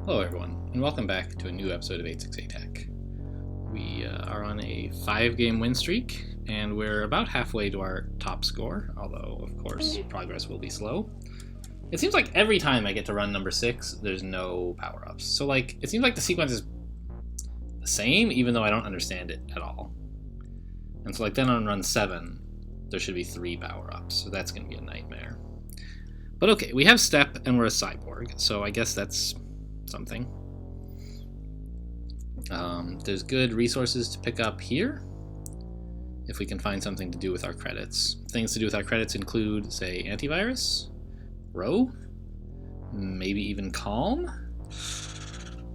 Hello everyone, and welcome back to a new episode of 868 Tech. We are on a 5-game win streak, and we're about halfway to our top score, although, of course, progress will be slow. It seems like every time I get to run number 6, there's no power-ups. So, it seems like the sequence is the same, even though I don't understand it at all. And so, then on run 7, there should be 3 power-ups, so that's going to be a nightmare. But okay, we have Step, and we're a cyborg, so I guess that's something. There's good resources to pick up here if we can find something to do with our credits. Things to do with our credits include, say, antivirus, row, maybe even calm.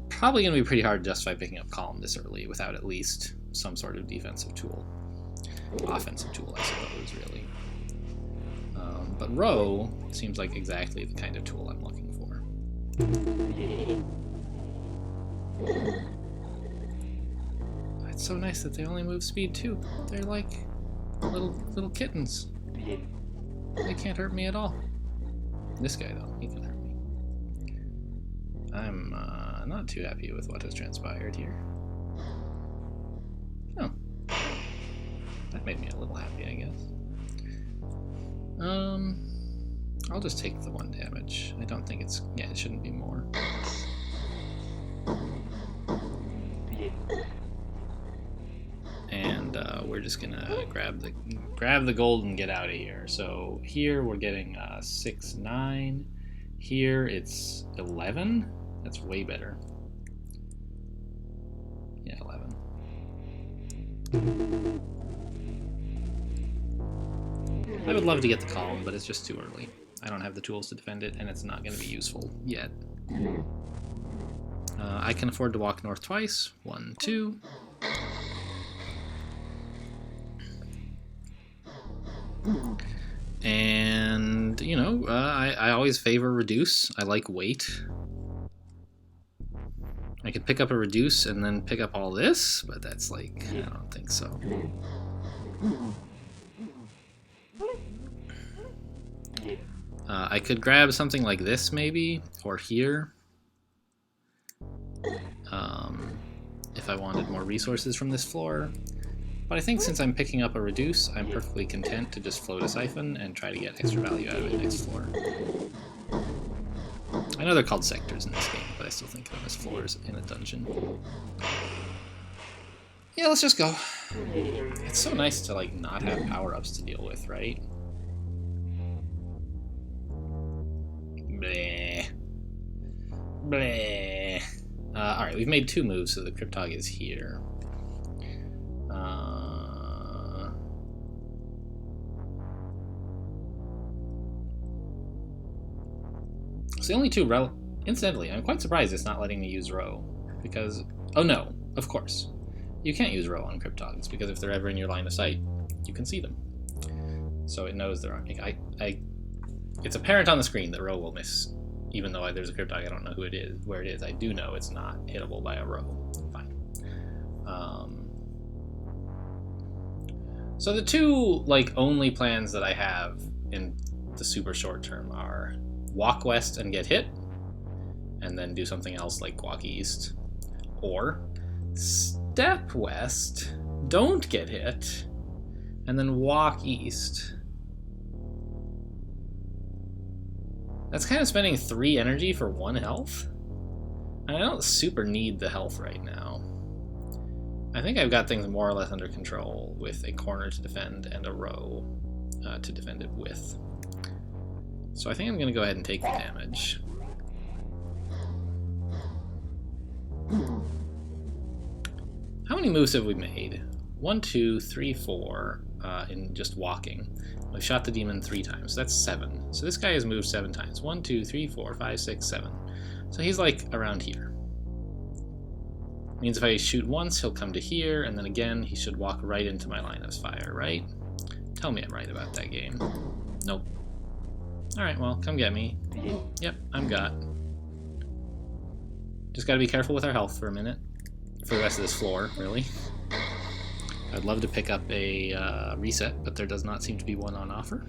Probably going to be pretty hard to justify picking up calm this early without at least some sort of defensive tool. Offensive tool, I suppose, really. But row seems like exactly the kind of tool I'm looking for. It's so nice that they only move speed 2. They're like little kittens. They can't hurt me at all. This guy, though, he can hurt me. I'm not too happy with what has transpired here. Oh. That made me a little happy, I guess. I'll just take the 1 damage. I don't think it's... yeah, it shouldn't be more. And we're just gonna grab the gold and get out of here. So here we're getting 6, 9. Here it's 11. That's way better. Yeah, 11. I would love to get the calm, but it's just too early. I don't have the tools to defend it, and it's not going to be useful yet. I can afford to walk north twice. 1, 2. And, you know, I always favor reduce. I like weight. I could pick up a reduce and then pick up all this, but that's like, I don't think so. I could grab something like this, maybe, or here. If I wanted more resources from this floor. But I think since I'm picking up a reduce, I'm perfectly content to just float a siphon and try to get extra value out of it next floor. I know they're called sectors in this game, but I still think of them as floors in a dungeon. Yeah, let's just go. It's so nice to, not have power-ups to deal with, right? Bleh. Bleh. Alright, we've made 2 moves, so the Cryptog is here. So the only 2 incidentally, I'm quite surprised it's not letting me use row, because... oh no, of course. You can't use row on Cryptogs, because if they're ever in your line of sight, you can see them. So it knows there aren't... it's apparent on the screen that row will miss, even though there's a Cryptog, I don't know where it is. I do know it's not hittable by a row. Fine. So the 2, only plans that I have in the super short term are walk west and get hit, and then do something else like walk east. Or step west, don't get hit, and then walk east. That's kind of spending 3 energy for 1 health. And I don't super need the health right now. I think I've got things more or less under control with a corner to defend and a row to defend it with. So I think I'm going to go ahead and take the damage. How many moves have we made? 1, 2, 3, 4 in just walking. We've shot the demon 3 times. That's 7. So this guy has moved 7 times. 1, 2, 3, 4, 5, 6, 7. So he's around here. Means if I shoot once, he'll come to here, and then again, he should walk right into my line of fire, right? Tell me I'm right about that game. Nope. Alright, well, come get me. Yep, I'm got. Just gotta be careful with our health for a minute. For the rest of this floor, really. I'd love to pick up a reset, but there does not seem to be one on offer.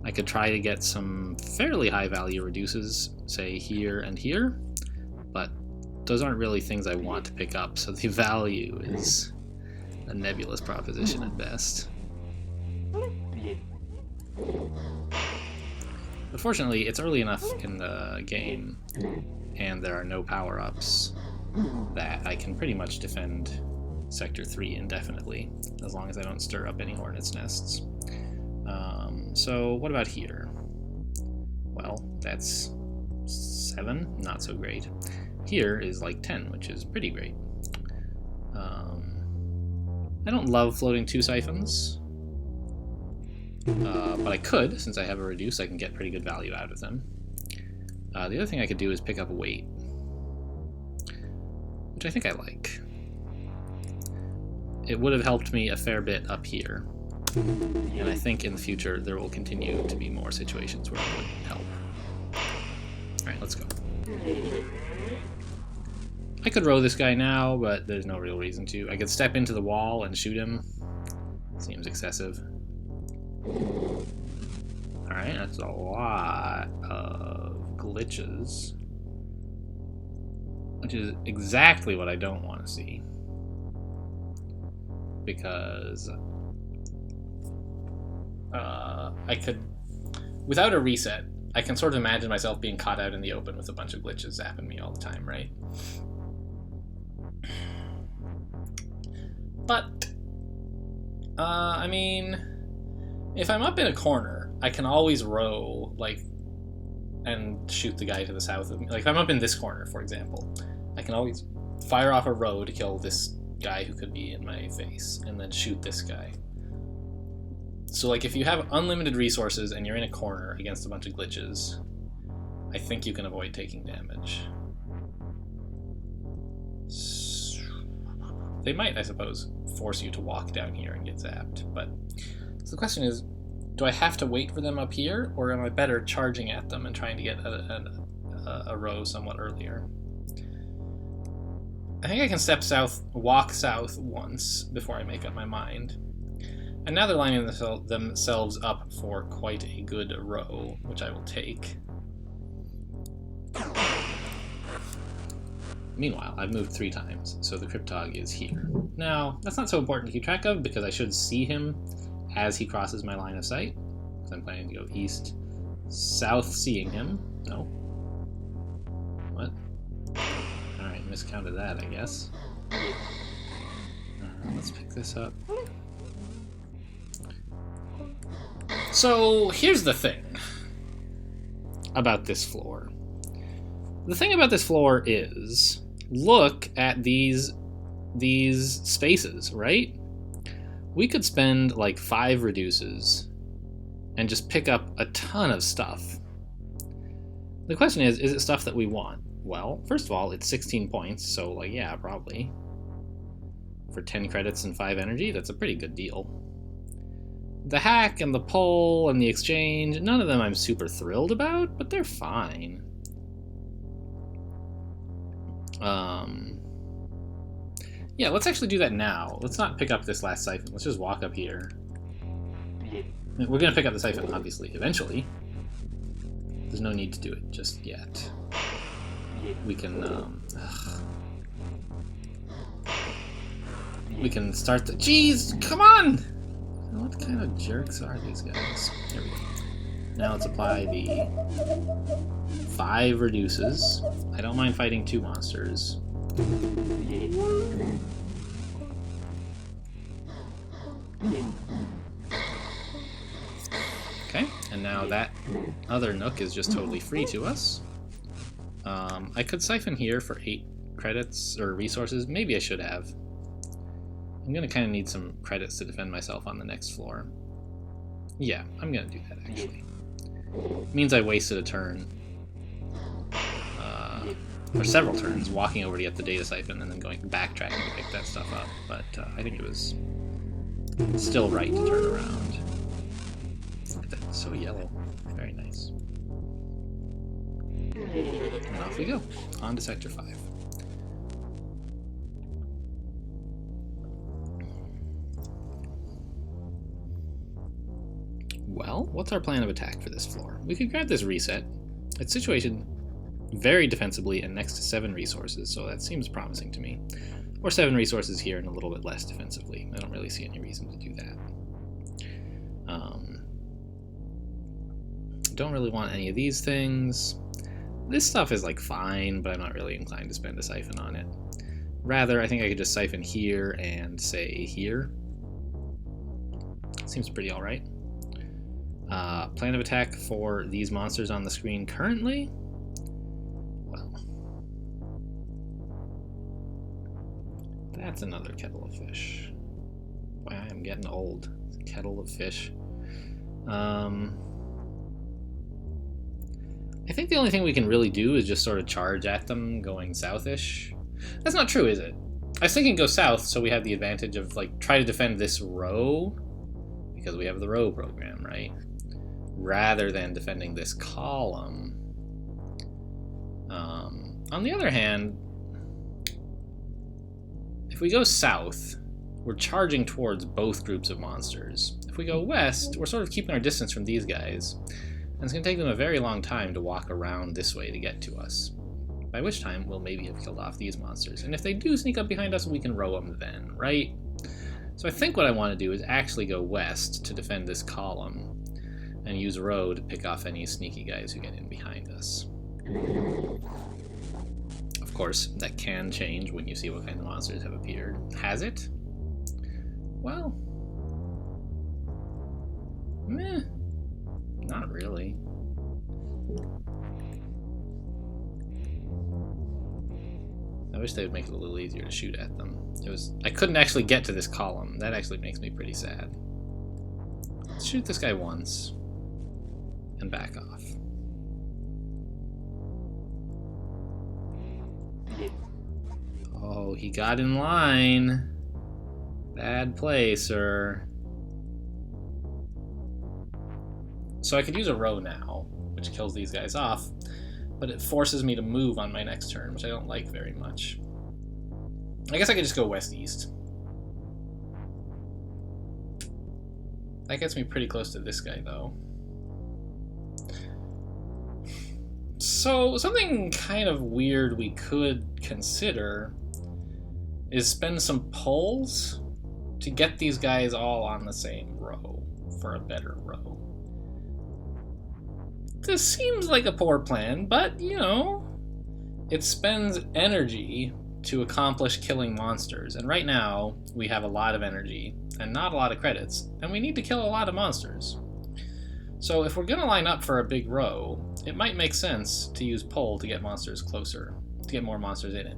I could try to get some fairly high value reduces, say here and here, but those aren't really things I want to pick up, so the value is a nebulous proposition at best. But fortunately, it's early enough in the game, and there are no power-ups, that I can pretty much defend Sector 3 indefinitely, as long as I don't stir up any hornets' nests. So what about here? Well, that's 7, not so great. Here is like 10, which is pretty great. I don't love floating 2 siphons, but I could, since I have a reduce, I can get pretty good value out of them. The other thing I could do is pick up a weight, which I think I like. It would have helped me a fair bit up here, and I think in the future there will continue to be more situations where it would help. Alright, let's go. I could row this guy now, but there's no real reason to. I could step into the wall and shoot him. Seems excessive. Alright, that's a lot of glitches. Which is exactly what I don't want to see. Because I could, without a reset, I can sort of imagine myself being caught out in the open with a bunch of glitches zapping me all the time, right? But, I mean, if I'm up in a corner, I can always row, like, and shoot the guy to the south of me. Like, if I'm up in this corner, for example, I can always fire off a row to kill this guy who could be in my face, and then shoot this guy. So, like, if you have unlimited resources and you're in a corner against a bunch of glitches, I think you can avoid taking damage. They might, I suppose, force you to walk down here and get zapped, but so the question is, do I have to wait for them up here, or am I better charging at them and trying to get a row somewhat earlier? I think I can step south, walk south once before I make up my mind. And now they're lining themselves up for quite a good row, which I will take. Meanwhile, I've moved 3 times, so the Cryptog is here. Now, that's not so important to keep track of, because I should see him as he crosses my line of sight, because I'm planning to go east, south seeing him. No. What? Alright, miscounted that, I guess. Let's pick this up. So, here's the thing about this floor. The thing about this floor is, look at these spaces, right? We could spend like 5 reduces and just pick up a ton of stuff. The question is it stuff that we want? Well, first of all, it's 16 points, so like, yeah, probably. For 10 credits and 5 energy, that's a pretty good deal. The hack and the pull and the exchange, none of them I'm super thrilled about, but they're fine. Yeah, let's actually do that now. Let's not pick up this last siphon. Let's just walk up here. We're going to pick up the siphon, obviously, eventually. There's no need to do it just yet. We can, we can start the... Jeez, come on! What kind of jerks are these guys? There we go. Now let's apply the 5 reduces. I don't mind fighting 2 monsters. Okay, and now that other nook is just totally free to us. I could siphon here for 8 credits or resources. Maybe I should have. I'm gonna kind of need some credits to defend myself on the next floor. Yeah, I'm gonna do that actually. Means I wasted a turn. Or several turns walking over to get the data siphon and then backtracking to pick that stuff up. But I think it was still right to turn around. Look at that, it's so yellow. Very nice. And off we go, on to Sector 5. Well, what's our plan of attack for this floor? We could grab this reset. Its situation very defensively and next to 7 resources, so that seems promising to me. Or 7 resources here and a little bit less defensively. I don't really see any reason to do that. Don't really want any of these things. This stuff is like fine, but I'm not really inclined to spend a siphon on it. Rather, I think I could just siphon here and say here. Seems pretty alright. Plan of attack for these monsters on the screen currently? Well, that's another kettle of fish. Boy, I am getting old. Kettle of fish. I think the only thing we can really do is just sort of charge at them going southish. That's not true, is it? I was thinking go south, so we have the advantage of, like, try to defend this row, because we have the row program, right? Rather than defending this column. On the other hand, if we go south, we're charging towards both groups of monsters. If we go west, we're sort of keeping our distance from these guys, and it's going to take them a very long time to walk around this way to get to us. By which time, we'll maybe have killed off these monsters. And if they do sneak up behind us, we can row them then, right? So I think what I want to do is actually go west to defend this column, and use row to pick off any sneaky guys who get in behind us. Of course, that can change when you see what kind of monsters have appeared. Has it? Well, meh. Not really. I wish they would make it a little easier to shoot at them. I couldn't actually get to this column. That actually makes me pretty sad. Let's shoot this guy once and back off. Oh, he got in line. Bad play, sir. So I could use a row now, which kills these guys off, but it forces me to move on my next turn, which I don't like very much. I guess I could just go west-east. That gets me pretty close to this guy, though. So, something kind of weird we could consider is spend some pulls to get these guys all on the same row for a better row. This seems like a poor plan, but, you know, it spends energy to accomplish killing monsters, and right now we have a lot of energy and not a lot of credits, and we need to kill a lot of monsters. So if we're going to line up for a big row, it might make sense to use pull to get monsters closer, to get more monsters in it.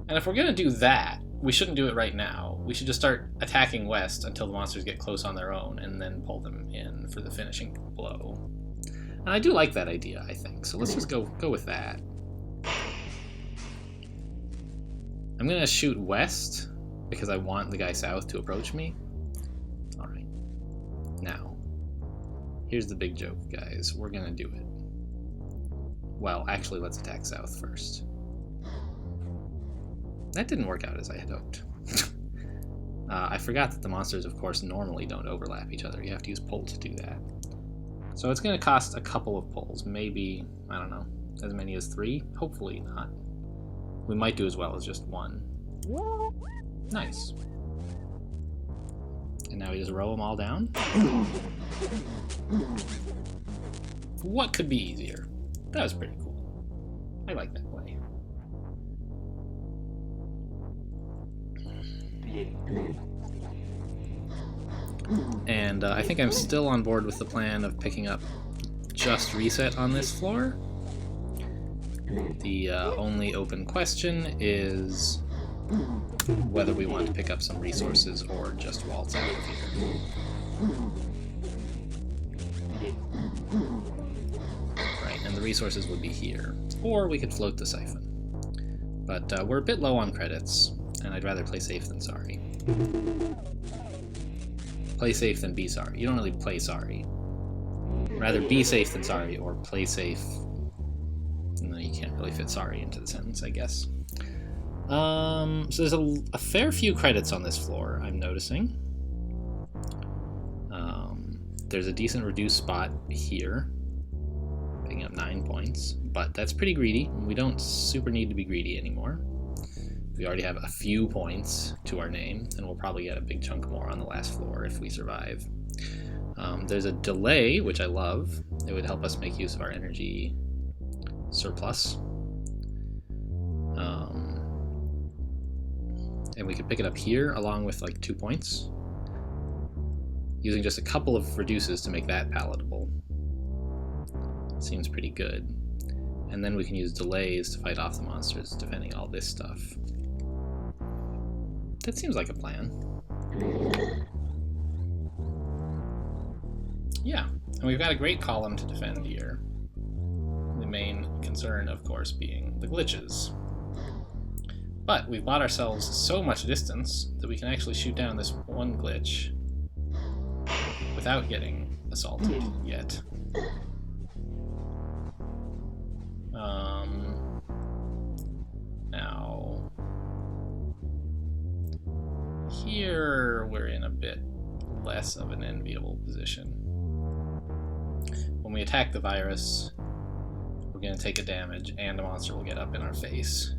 And if we're going to do that, we shouldn't do it right now. We should just start attacking west until the monsters get close on their own, and then pull them in for the finishing blow. And I do like that idea, I think, so let's just go with that. I'm going to shoot west, because I want the guy south to approach me. Alright. Now, here's the big joke, guys. We're going to do it. Well, actually, let's attack south first. That didn't work out as I had hoped. I forgot that the monsters, of course, normally don't overlap each other. You have to use pull to do that. So it's going to cost a couple of pulls. Maybe, I don't know, as many as 3? Hopefully not. We might do as well as just 1. Nice. And now we just row them all down. What could be easier? That was pretty cool. I like that play. And I think I'm still on board with the plan of picking up just reset on this floor. The only open question is whether we want to pick up some resources or just waltz out of here. Right, and the resources would be here. Or we could float the siphon. But we're a bit low on credits, and I'd rather play safe than sorry. Play safe than be sorry. You don't really play sorry. Rather be safe than sorry, or play safe. No, you can't really fit sorry into the sentence, I guess. So there's a fair few credits on this floor, I'm noticing. There's a decent reduced spot here. Big up 9 points, but that's pretty greedy. We don't super need to be greedy anymore. We already have a few points to our name, and we'll probably get a big chunk more on the last floor if we survive. There's a delay, which I love. It would help us make use of our energy surplus. And we could pick it up here along with like 2 points, using just a couple of reduces to make that palatable. Seems pretty good. And then we can use delays to fight off the monsters, defending all this stuff. That seems like a plan. Yeah, and we've got a great column to defend here. The main concern, of course, being the glitches. But we've bought ourselves so much distance that we can actually shoot down this one glitch without getting assaulted yet. Now, here we're in a bit less of an enviable position. When we attack the virus, we're going to take a damage, and the monster will get up in our face.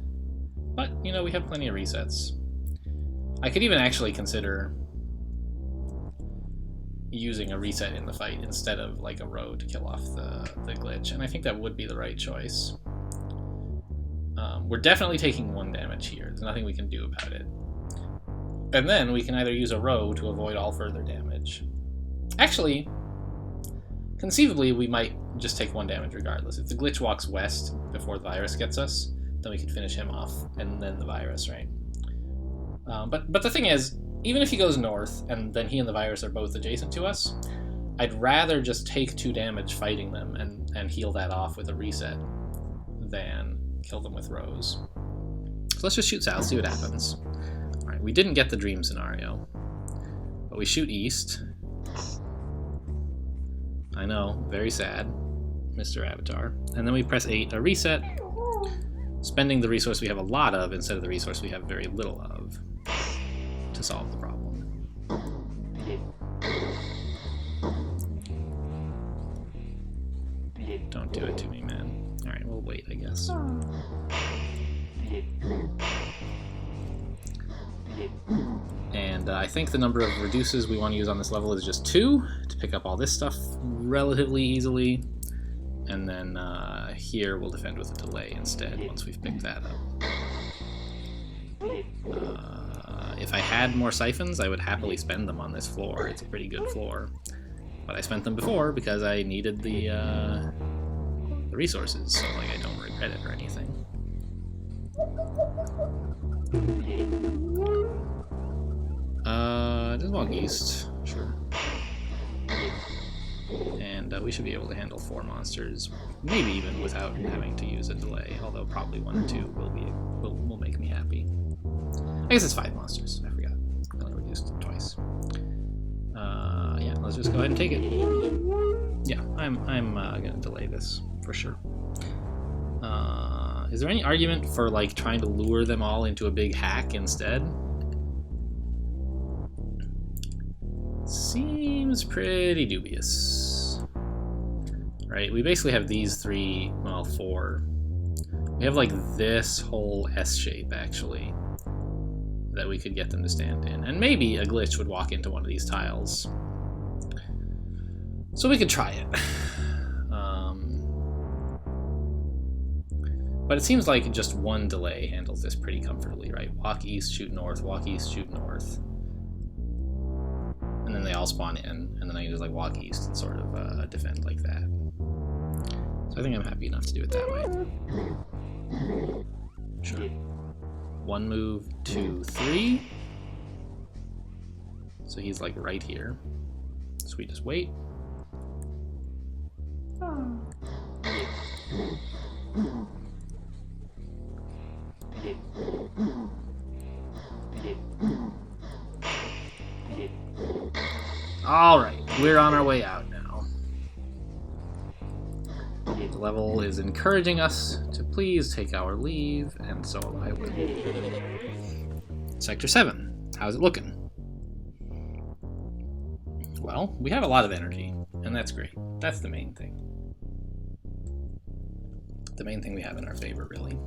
But, you know, we have plenty of resets. I could even actually consider using a reset in the fight instead of like a row to kill off the glitch, and I think that would be the right choice. We're definitely taking 1 damage here. There's nothing we can do about it. And then we can either use a row to avoid all further damage. Actually, conceivably, we might just take 1 damage regardless. If the glitch walks west before the virus gets us, then we could finish him off, and then the virus, right? But the thing is, even if he goes north, and then he and the virus are both adjacent to us, I'd rather just take 2 damage fighting them and heal that off with a reset than kill them with rows. So let's just shoot south, see what happens. Alright, we didn't get the dream scenario, but we shoot east. I know, very sad, Mr. Avatar. And then we press 8, a reset, spending the resource we have a lot of instead of the resource we have very little of to solve the problem. Don't do it to me, man. Alright, we'll wait, I guess. And I think the number of reduces we want to use on this level is just 2 to pick up all this stuff relatively easily. And then here we'll defend with a delay instead once we've picked that up. If I had more siphons, I would happily spend them on this floor. It's a pretty good floor. But I spent them before because I needed the resources, so like I don't regret it or anything. Just walk east, sure. And we should be able to handle 4 monsters, maybe even without having to use a delay, although probably 1 or 2 will make me happy. I guess it's 5 monsters, I forgot. I only reduced it twice. Yeah, let's just go ahead and take it. Yeah, I'm gonna delay this, for sure. Is there any argument for, like, trying to lure them all into a big hack instead? Seems pretty dubious. Right, we basically have these 3, well, 4. We have, like, this whole S shape, actually, that we could get them to stand in. And maybe a glitch would walk into one of these tiles. So we could try it. But it seems like just 1 delay handles this pretty comfortably, right? Walk east, shoot north, walk east, shoot north. And then they all spawn in, and then I can just like walk east and sort of defend like that. So I think I'm happy enough to do it that way. Sure. 1 move, 2, 3. So he's like right here. So we just wait. Alright, we're on our way out now. The level is encouraging us to please take our leave, and so I will. Sector 7, how's it looking? Well, we have a lot of energy, and that's great. That's the main thing. the main thing we have in our favor, really.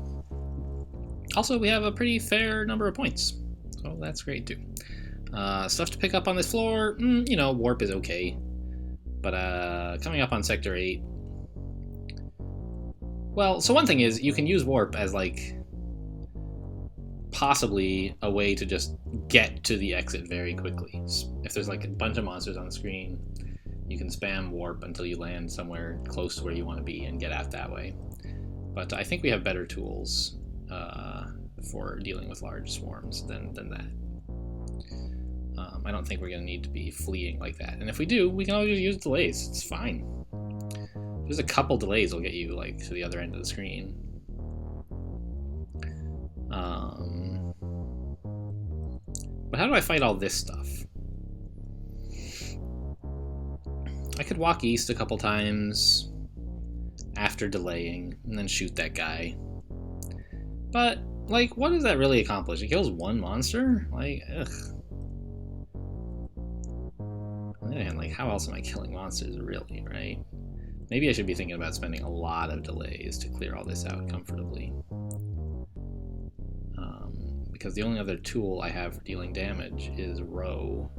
Also, we have a pretty fair number of points, so that's great too. Stuff to pick up on this floor, you know, warp is okay. But coming up on Sector 8... Well, so one thing is, you can use warp as, like, possibly a way to just get to the exit very quickly. If there's, like, a bunch of monsters on the screen, you can spam warp until you land somewhere close to where you want to be and get out that way. But I think we have better tools for dealing with large swarms than that. I don't think we're going to need to be fleeing like that. And if we do, we can always use delays. It's fine. Just a couple delays will get you, like, to the other end of the screen. But how do I fight all this stuff? I could walk east a couple times after delaying and then shoot that guy. But, like, what does that really accomplish? It kills one monster? Like, ugh. And, like, how else am I killing monsters, really, right? Maybe I should be thinking about spending a lot of delays to clear all this out comfortably. Because the only other tool I have for dealing damage is row.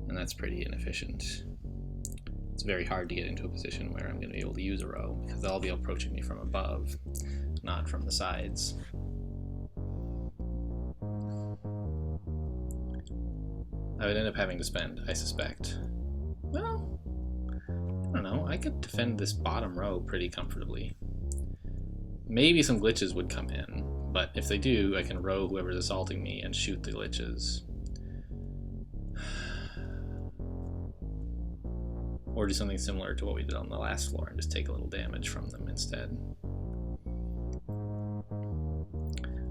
And that's pretty inefficient. It's very hard to get into a position where I'm going to be able to use a row, because they'll all be approaching me from above, not from the sides. I would end up having to spend, I suspect. Well, I don't know. I could defend this bottom row pretty comfortably. Maybe some glitches would come in, but if they do, I can row whoever's assaulting me and shoot the glitches. Or do something similar to what we did on the last floor and just take a little damage from them instead.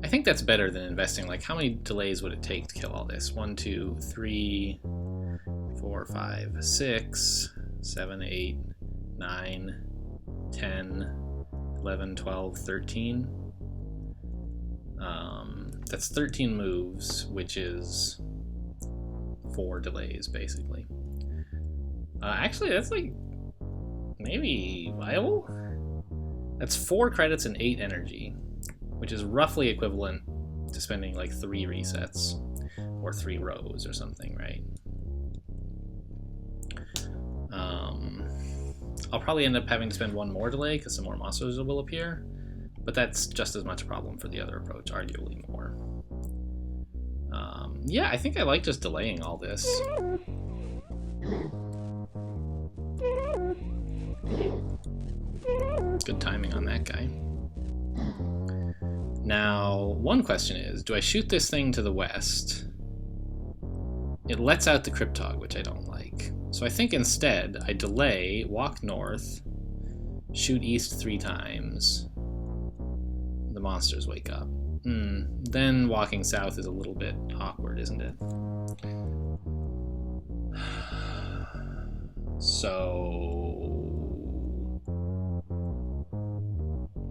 I think that's better than investing. Like, how many delays would it take to kill all this? 1, 2, 3, 4, 5, 6, 7, 8, 9, 10, 11, 12, 13. That's 13 moves, which is 4 delays, basically. Actually, that's, like, maybe viable? That's 4 credits and 8 energy, which is roughly equivalent to spending, like, 3 resets, or 3 rows or something, right? I'll probably end up having to spend 1 more delay, because some more monsters will appear, but that's just as much a problem for the other approach, arguably more. Yeah, I think I like just delaying all this. Good timing on that guy. Now, one question is, do I shoot this thing to the west? It lets out the Cryptog, which I don't like. So I think instead, I delay, walk north, shoot east 3 times. The monsters wake up. Then walking south is a little bit awkward, isn't it? So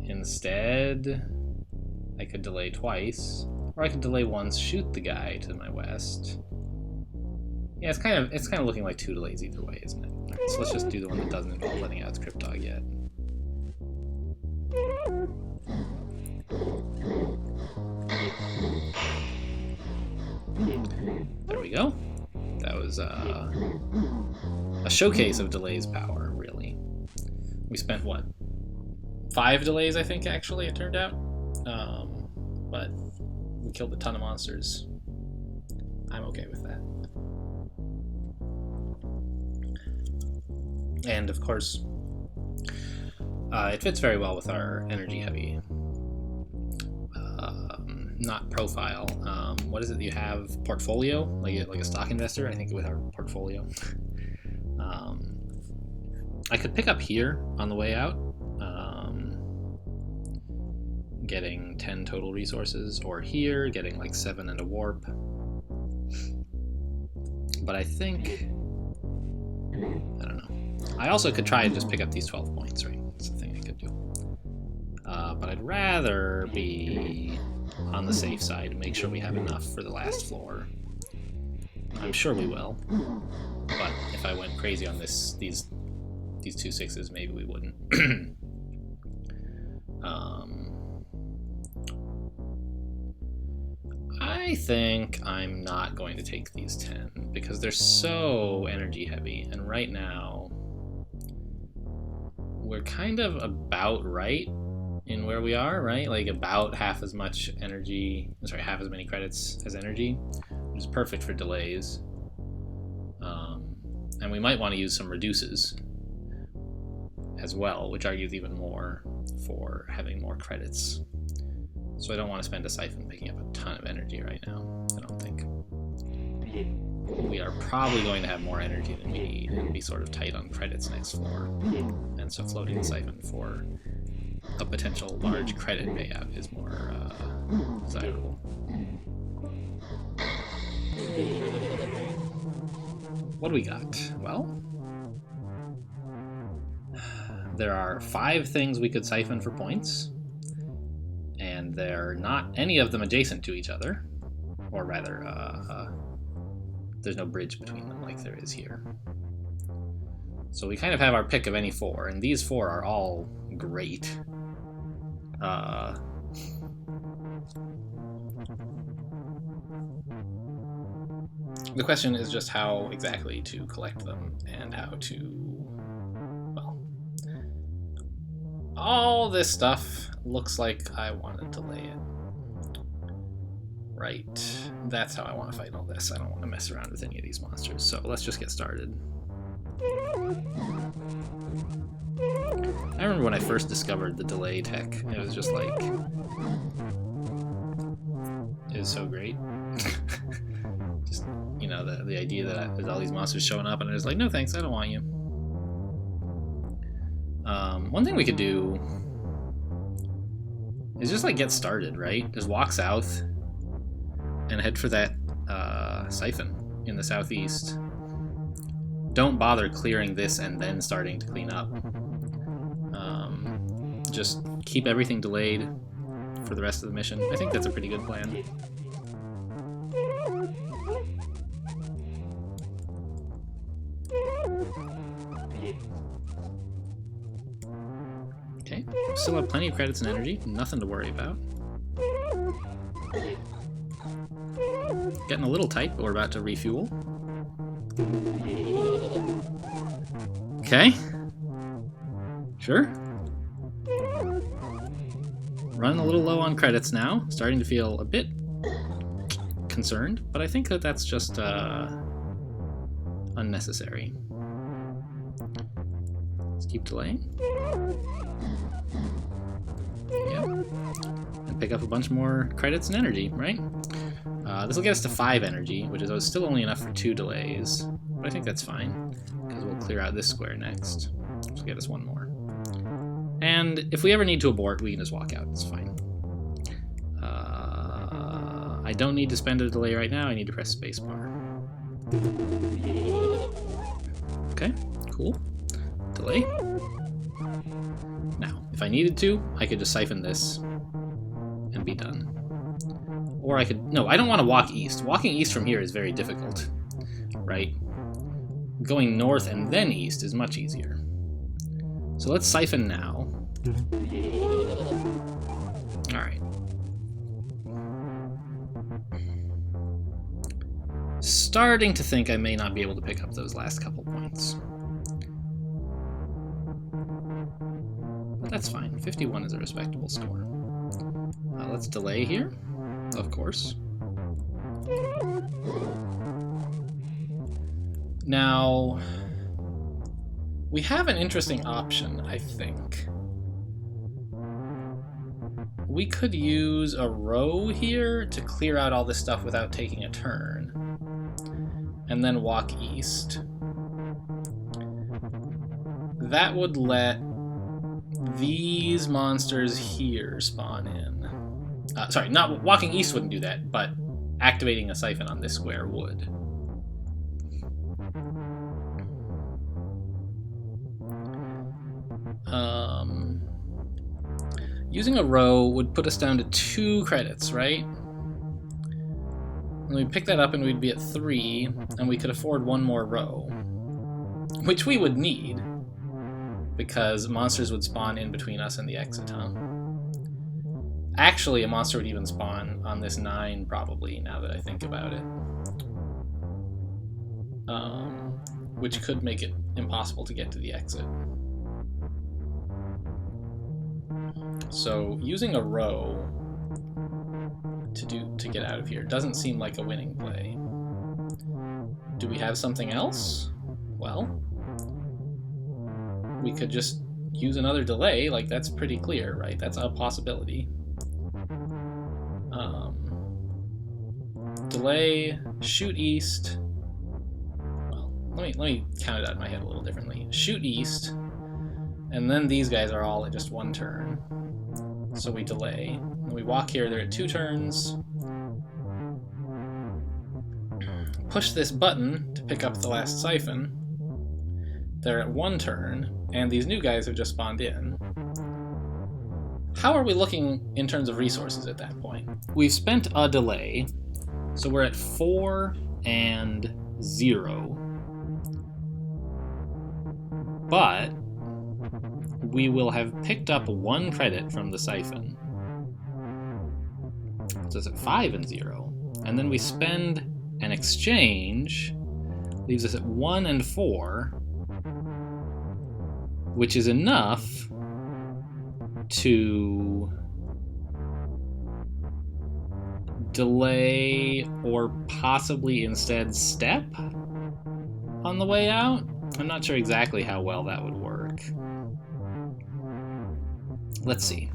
instead, I could delay twice, or I could delay once, shoot the guy to my west. Yeah, it's kind of looking like 2 delays either way, isn't it? Right, so let's just do the one that doesn't involve letting out the Cryptog yet. There we go. That was a showcase of delays power, really. We spent, what, 5 delays, I think, actually, it turned out. But we killed a ton of monsters. I'm okay with that. And, of course, it fits very well with our energy-heavy, not profile. What is it that you have? Portfolio? Like a stock investor? I think with our portfolio. I could pick up here on the way out, getting 10 total resources, or here, getting like 7 and a warp. But I think, I don't know. I also could try and just pick up these 12 points, right? That's the thing I could do. But I'd rather be on the safe side, make sure we have enough for the last floor. I'm sure we will, but if I went crazy on these 2 6s, maybe we wouldn't. I think I'm not going to take these 10 because they're so energy heavy, and right now we're kind of about right in where we are, right? Like about half as much energy, sorry, half as many credits as energy, which is perfect for delays. And we might want to use some reduces as well, which argues even more for having more credits. So I don't want to spend a siphon picking up a ton of energy right now, I don't think. We are probably going to have more energy than we need and be sort of tight on credits next floor. And so floating the siphon for a potential large credit payout is more desirable. What do we got? Well, there are 5 things we could siphon for points, and they're not any of them adjacent to each other, or rather, there's no bridge between them like there is here. So we kind of have our pick of any 4, and these 4 are all great. The question is just how exactly to collect them and how to, well, all this stuff looks like I want to delay it. Right, that's how I want to fight all this. I don't want to mess around with any of these monsters, so let's just get started. I remember when I first discovered the delay tech, it was just like, it was so great. Just, you know, the idea that there's all these monsters showing up and I was like, no thanks, I don't want you. One thing we could do is just like get started, right? Just walk south and head for that siphon in the southeast. Don't bother clearing this and then starting to clean up. Just keep everything delayed for the rest of the mission. I think that's a pretty good plan. Okay, still have plenty of credits and energy, nothing to worry about. Getting a little tight, but we're about to refuel. Okay. Sure. Running a little low on credits now, starting to feel a bit concerned, but I think that that's just unnecessary. Let's keep delaying. Yeah. And pick up a bunch more credits and energy, right? This will get us to 5 energy, which is still only enough for 2 delays, but I think that's fine, because we'll clear out this square next, which will get us 1 more. And if we ever need to abort, we can just walk out, it's fine. I don't need to spend a delay right now, I need to press spacebar. Okay, cool. Delay. Now, if I needed to, I could just siphon this and be done. Or I could... No, I don't want to walk east. Walking east from here is very difficult, right? Going north and then east is much easier. So let's siphon now. Alright. Starting to think I may not be able to pick up those last couple points. But that's fine. 51 is a respectable score. Let's delay here, of course. Now, we have an interesting option, I think. We could use a row here to clear out all this stuff without taking a turn, and then walk east. That would let these monsters here spawn in. Sorry, not walking east wouldn't do that, but activating a siphon on this square would. Using a row would put us down to 2 credits, right? And we'd pick that up and we'd be at 3, and we could afford 1 more row. Which we would need, because monsters would spawn in between us and the exit, huh? Actually, a monster would even spawn on this 9, probably, now that I think about it. Which could make it impossible to get to the exit. So, using a row to get out of here doesn't seem like a winning play. Do we have something else? Well, we could just use another delay, like that's pretty clear, right? That's a possibility. Delay, shoot east. Well, let me count it out in my head a little differently. Shoot east, and then these guys are all at just 1 turn. So we delay. When we walk here, they're at 2 turns. Push this button to pick up the last siphon. They're at 1 turn, and these new guys have just spawned in. How are we looking in terms of resources at that point? We've spent a delay, so we're at 4 and 0. But we will have picked up 1 credit from the siphon. So it's at 5 and 0. And then we spend an exchange, leaves us at 1 and 4, which is enough to delay or possibly instead step on the way out. I'm not sure exactly how well that would work. Let's see.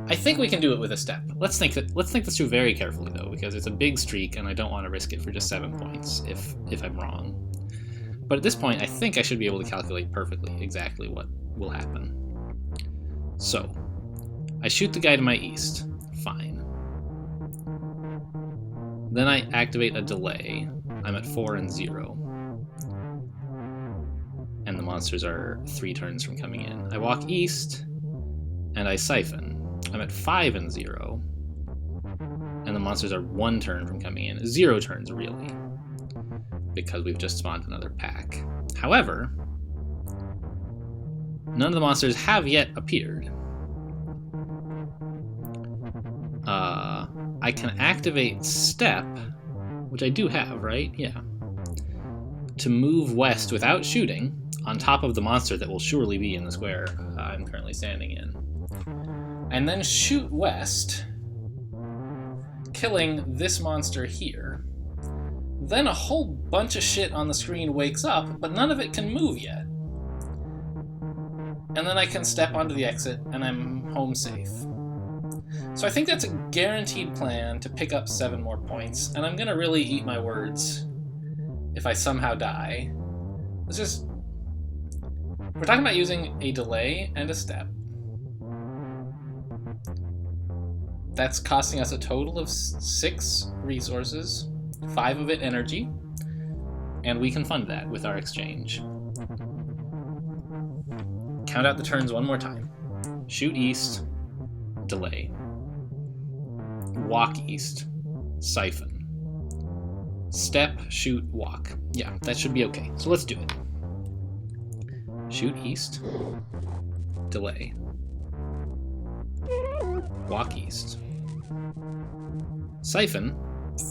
I think we can do it with a step. Let's think this through very carefully, though, because it's a big streak and I don't want to risk it for just 7 points if I'm wrong. But at this point, I think I should be able to calculate perfectly exactly what will happen. So, I shoot the guy to my east. Fine. Then I activate a delay. I'm at 4 and 0. And the monsters are 3 turns from coming in. I walk east, and I siphon. I'm at 5 and 0. And the monsters are 1 turn from coming in. 0 turns, really. Because we've just spawned another pack. However, none of the monsters have yet appeared. I can activate Step, which I do have, right? Yeah. To move west without shooting, on top of the monster that will surely be in the square I'm currently standing in. And then shoot west, killing this monster here. Then a whole bunch of shit on the screen wakes up, but none of it can move yet. And then I can step onto the exit, and I'm home safe. So I think that's a guaranteed plan to pick up 7 more points, and I'm gonna really eat my words if I somehow die. Let's just... We're talking about using a delay and a step. That's costing us a total of 6 resources, 5 of it energy, and we can fund that with our exchange. Count out the turns one more time. Shoot east, delay. Walk east, siphon. Step, shoot, walk. Yeah, that should be okay. So let's do it. Shoot east, delay. Walk east. Siphon,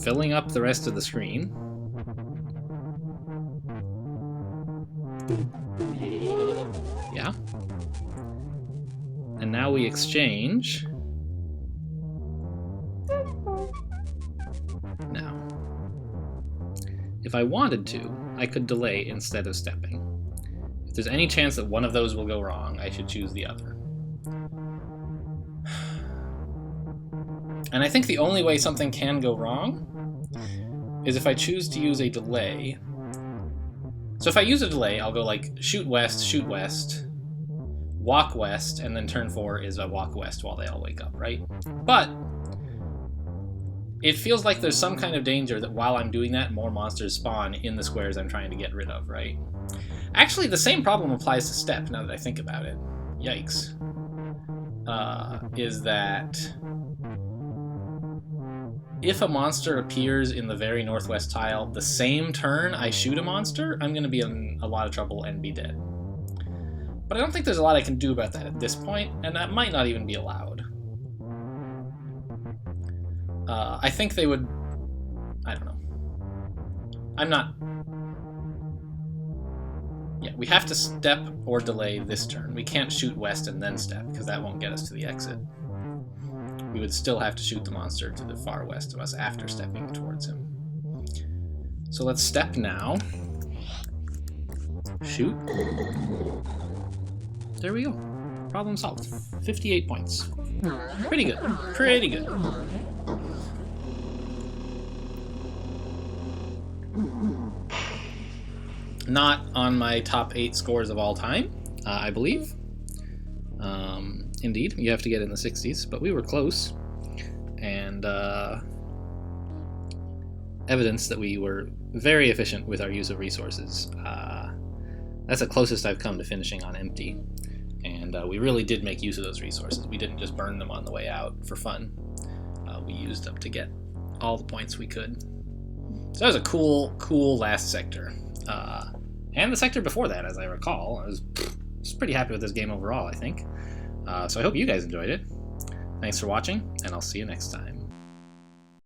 filling up the rest of the screen. Yeah. And now we exchange. Now, if I wanted to, I could delay instead of stepping. If there's any chance that one of those will go wrong, I should choose the other. And I think the only way something can go wrong is if I choose to use a delay. So if I use a delay, I'll go like shoot west, walk west, and then turn 4 is a walk west while they all wake up, right? But it feels like there's some kind of danger that while I'm doing that, more monsters spawn in the squares I'm trying to get rid of, right? Actually, the same problem applies to step, now that I think about it. Yikes. Is that if a monster appears in the very northwest tile the same turn I shoot a monster, I'm going to be in a lot of trouble and be dead. But I don't think there's a lot I can do about that at this point, and that might not even be allowed. I think they would... I don't know. I'm not... Yeah, we have to step or delay this turn. We can't shoot west and then step, because that won't get us to the exit. We would still have to shoot the monster to the far west of us after stepping towards him. So let's step now. Shoot. There we go. Problem solved. 58 points. Pretty good. Pretty good. Not on my top 8 scores of all time, I believe. Indeed, you have to get in the 60s, but we were close. And evidence that we were very efficient with our use of resources. That's the closest I've come to finishing on empty. And we really did make use of those resources. We didn't just burn them on the way out for fun. We used them to get all the points we could. So that was a cool last sector. And the sector before that, as I recall. I was pretty happy with this game overall, I think. So I hope you guys enjoyed it. Thanks for watching, and I'll see you next time.